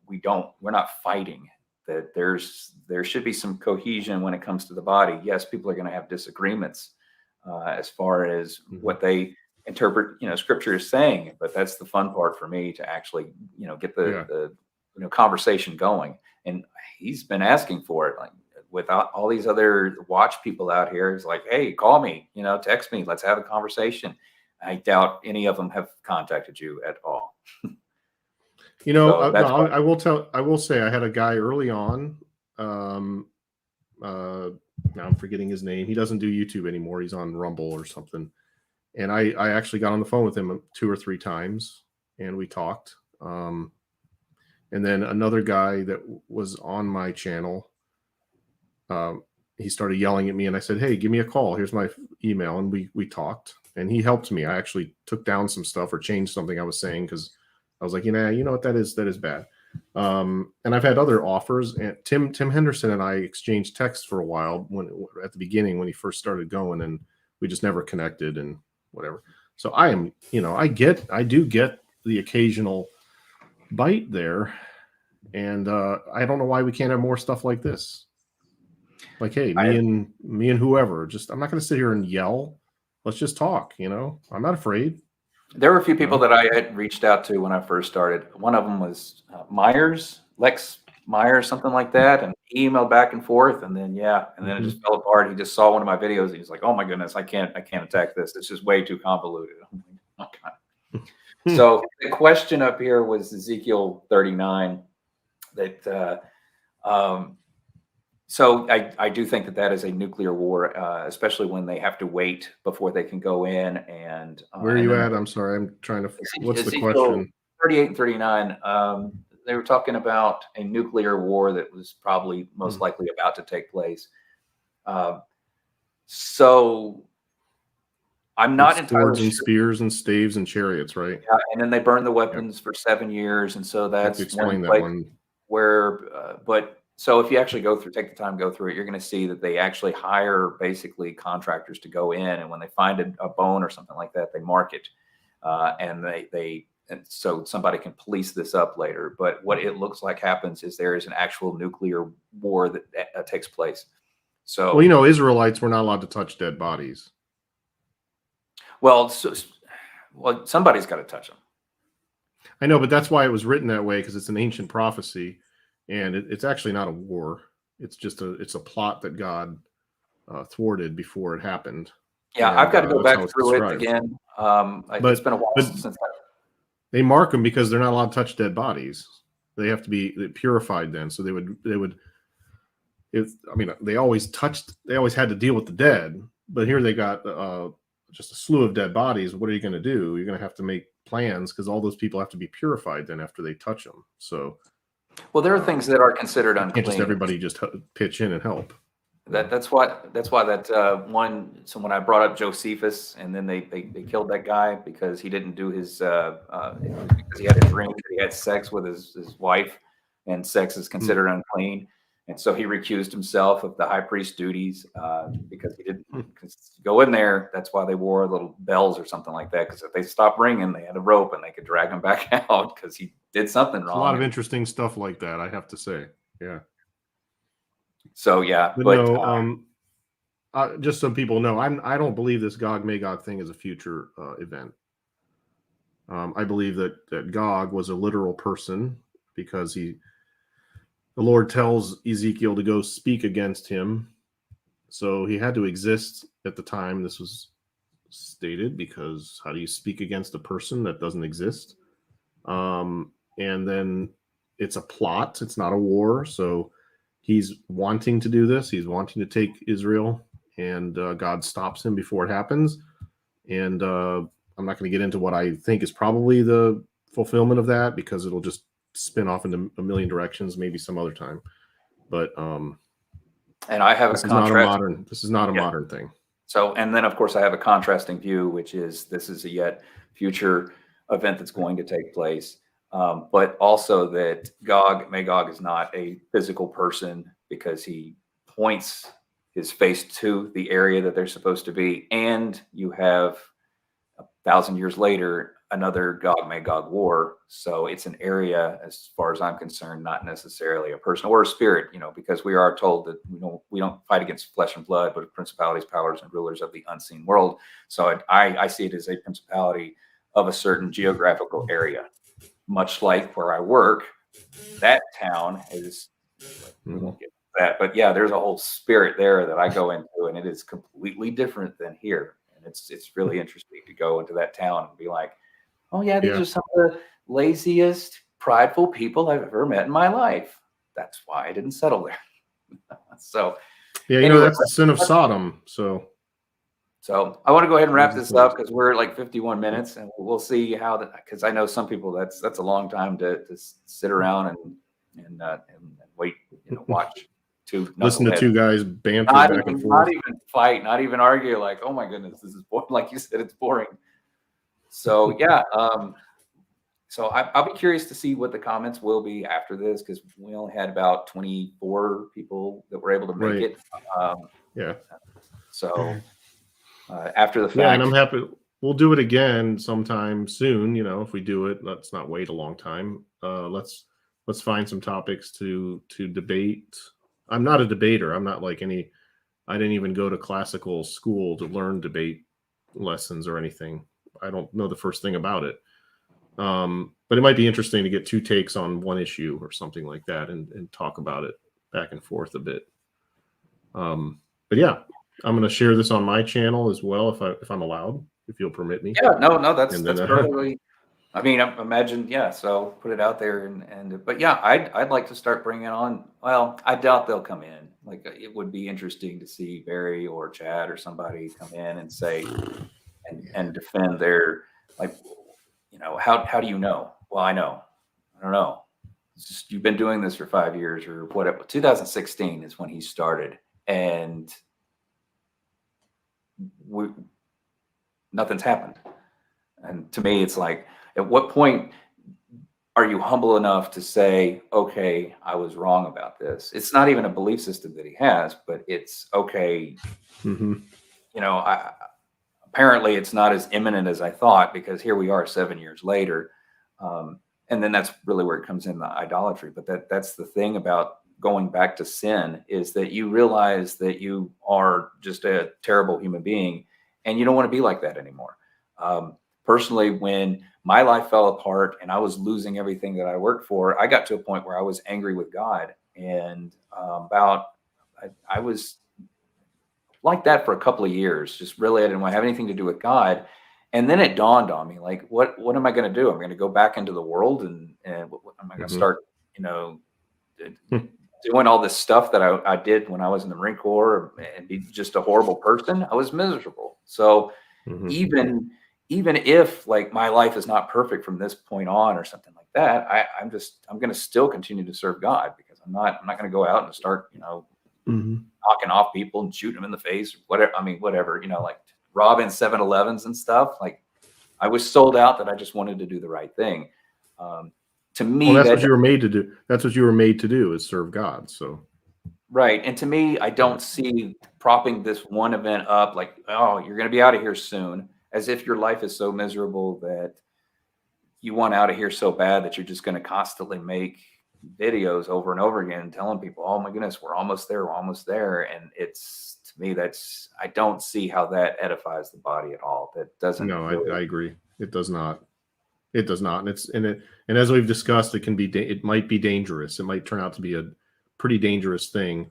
we're not fighting. That there should be some cohesion when it comes to the body. Yes, people are going to have disagreements as far as what they interpret Scripture is saying, but that's the fun part for me, to actually get the conversation going. And he's been asking for it, like, without all these other watch people out here. He's like, hey, call me, text me, let's have a conversation. I doubt any of them have contacted you at all. I will say I had a guy early on. Now I'm forgetting his name. He doesn't do YouTube anymore. He's on Rumble or something. And I actually got on the phone with him 2 or 3 times, and we talked. And then another guy that was on my channel, he started yelling at me, and I said, hey, give me a call. Here's my email. And we talked, and he helped me. I actually took down some stuff or changed something I was saying, because I was like, you know what, that is bad. And I've had other offers, and Tim Henderson and I exchanged texts for a while at the beginning when he first started going, and we just never connected and whatever. So I do get the occasional bite there, and I don't know why we can't have more stuff like this. Like, hey, me and whoever, I'm not going to sit here and yell. Let's just talk. I'm not afraid. There were a few people that I had reached out to when I first started. One of them was Lex Myers, something like that, and he emailed back and forth, and then it just fell apart. He just saw one of my videos, and he's like, "Oh my goodness, I can't attack this. It's just way too convoluted." Okay. So the question up here was Ezekiel 39. So I do think that is a nuclear war, especially when they have to wait before they can go in. And where are you at? I'm sorry, I'm trying to. What's the question? 38 and 39. They were talking about a nuclear war that was probably most likely about to take place. So I'm not entirely swords and spears and staves and chariots, right? Yeah, and then they burn the weapons for 7 years, and so that's explain that one. So if you actually take the time to go through it, you're going to see that they actually hire basically contractors to go in, and when they find a bone or something like that, they mark it, and so somebody can police this up later. But what it looks like happens is there is an actual nuclear war that takes place. So, Israelites were not allowed to touch dead bodies. Well, somebody's got to touch them. I know, but that's why it was written that way, because it's an ancient prophecy. And it's actually not a war. It's just a plot that God thwarted before it happened. Yeah, and I've got to go back through it again. It's been a while since they mark them because they're not allowed to touch dead bodies. They have to be purified then. So they always had to deal with the dead. But here they got just a slew of dead bodies. What are you going to do? You're going to have to make plans, because all those people have to be purified then after they touch them. So. Well, there are things that are considered unclean. Can't just everybody just pitch in and help. That's why that one. So when I brought up Josephus, and then they killed that guy because he didn't do his because he had a dream that he had sex with his wife, and sex is considered unclean, and so he recused himself of the high priest duties because he didn't go in there. That's why they wore little bells or something like that, because if they stopped ringing, they had a rope and they could drag him back out because he did something wrong. A lot of interesting stuff like that, I have to say. Yeah. So yeah, but no, just so people know, I don't believe this Gog Magog thing is a future event. I believe that Gog was a literal person because the Lord tells Ezekiel to go speak against him, so he had to exist at the time this was stated, because how do you speak against a person that doesn't exist? And then it's a plot, it's not a war, so he's wanting to do this. He's wanting to take Israel, and God stops him before it happens. And I'm not going to get into what I think is probably the fulfillment of that, because it'll just spin off into a million directions, maybe some other time. But and I have this is not a modern thing. So, and then of course I have a contrasting view, which is this is a yet future event that's going to take place. But also that Gog Magog is not a physical person, because he points his face to the area that they're supposed to be. And you have 1,000 years later, another Gog Magog war. So it's an area, as far as I'm concerned, not necessarily a person or a spirit, because we are told that we don't fight against flesh and blood, but principalities, powers, and rulers of the unseen world. So I see it as a principality of a certain geographical area. Much like where I work, that town is, we won't get into that, but yeah, there's a whole spirit there that I go into, and it is completely different than here. And it's really interesting to go into that town and be like, oh yeah, these are some of the laziest, prideful people I've ever met in my life. That's why I didn't settle there. So yeah, anyway, that's the sin of Sodom. So I want to go ahead and wrap this up, because we're at like 51 minutes, and we'll see how that, because I know some people that's a long time to sit around and wait, watch two listen to two guys banter not back and forth. Not even fight, not even argue. Like, oh my goodness, this is boring. Like you said, it's boring. So yeah, so I'll be curious to see what the comments will be after this, because we only had about 24 people that were able to make it. Yeah. So. After the fact, yeah, and I'm happy. We'll do it again sometime soon. If we do it, let's not wait a long time. Let's find some topics to debate. I'm not a debater. I'm not like I didn't even go to classical school to learn debate lessons or anything. I don't know the first thing about it. But it might be interesting to get two takes on one issue or something like that, and talk about it back and forth a bit. But yeah. I'm going to share this on my channel as well, if I'm allowed, if you'll permit me. Yeah, no, that's perfectly. I mean, imagine, yeah. So put it out there, but yeah, I'd like to start bringing on. Well, I doubt they'll come in. Like, it would be interesting to see Barry or Chad or somebody come in and say and defend their, like, how do you know? Well, I know. I don't know. It's just, you've been doing this for 5 years or whatever. 2016 is when he started, and nothing's happened. And to me, it's like, at what point are you humble enough to say, okay, I was wrong about this? It's not even a belief system that he has, but it's okay. Apparently it's not as imminent as I thought, because here we are 7 years later. And then that's really where it comes in, the idolatry. But that's the thing about going back to sin, is that you realize that you are just a terrible human being, and you don't want to be like that anymore. Personally, when my life fell apart and I was losing everything that I worked for, I got to a point where I was angry with God, and I was like that for a couple of years. Just really, I didn't want to have anything to do with God. And then it dawned on me, like, what am I going to do? I'm going to go back into the world, and what am I going to start, doing all this stuff that I did when I was in the Marine Corps, and be just a horrible person? I was miserable. So even if, like, my life is not perfect from this point on or something like that, I'm going to still continue to serve God, because I'm not going to go out and start, knocking off people and shooting them in the face, whatever. I mean, whatever, you know, like robbing 7-Elevens and stuff. Like I was sold out that I just wanted to do the right thing. To me, well, that's what you were made to do. That's what you were made to do, is serve God. So. Right. And to me, I don't see propping this one event up like, oh, you're going to be out of here soon, as if your life is so miserable that you want out of here so bad that you're just going to constantly make videos over and over again telling people, oh my goodness, we're almost there, we're almost there. And it's, to me, that's, I don't see how that edifies the body at all. That doesn't. No, I agree. It does not. It does not. And as we've discussed, it might be dangerous. It might turn out to be a pretty dangerous thing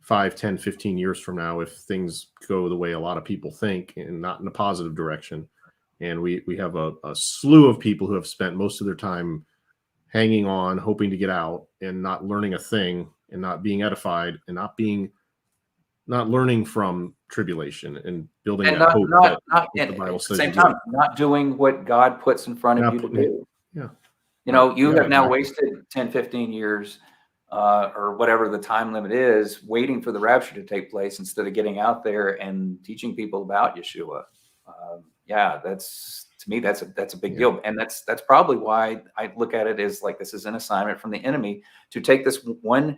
5, 10, 15 years from now, if things go the way a lot of people think and not in a positive direction. And we have a slew of people who have spent most of their time hanging on, hoping to get out, and not learning a thing, and not being edified, and not learning from tribulation and building that hope that the Bible says. At the same time, not doing what God puts in front of you to do. Yeah. You know, you have now wasted 10, 15 years or whatever the time limit is, waiting for the rapture to take place instead of getting out there and teaching people about Yeshua. That's, to me, that's a big deal. And that's probably why I look at it as like, this is an assignment from the enemy to take this one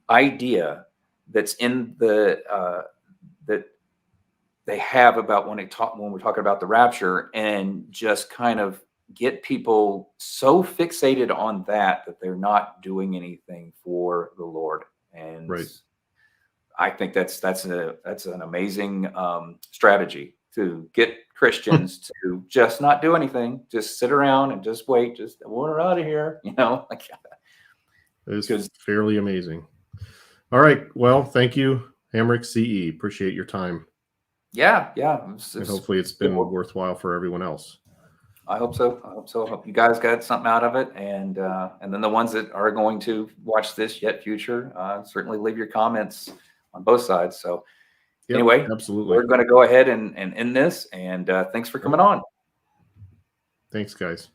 idea that's in the that they have about when we're talking about the rapture, and just kind of get people so fixated on that they're not doing anything for the Lord. And I think that's an amazing strategy to get Christians to just not do anything, just sit around and just wait, just we're out of here, you know. Like, it's fairly amazing. All right, well, thank you, HamrickCE. Appreciate your time. Yeah. And hopefully it's been worthwhile for everyone else. I hope so. I hope you guys got something out of it. And then the ones that are going to watch this yet future, certainly leave your comments on both sides. So anyway, absolutely, we're going to go ahead and end this. And thanks for coming on. Thanks, guys.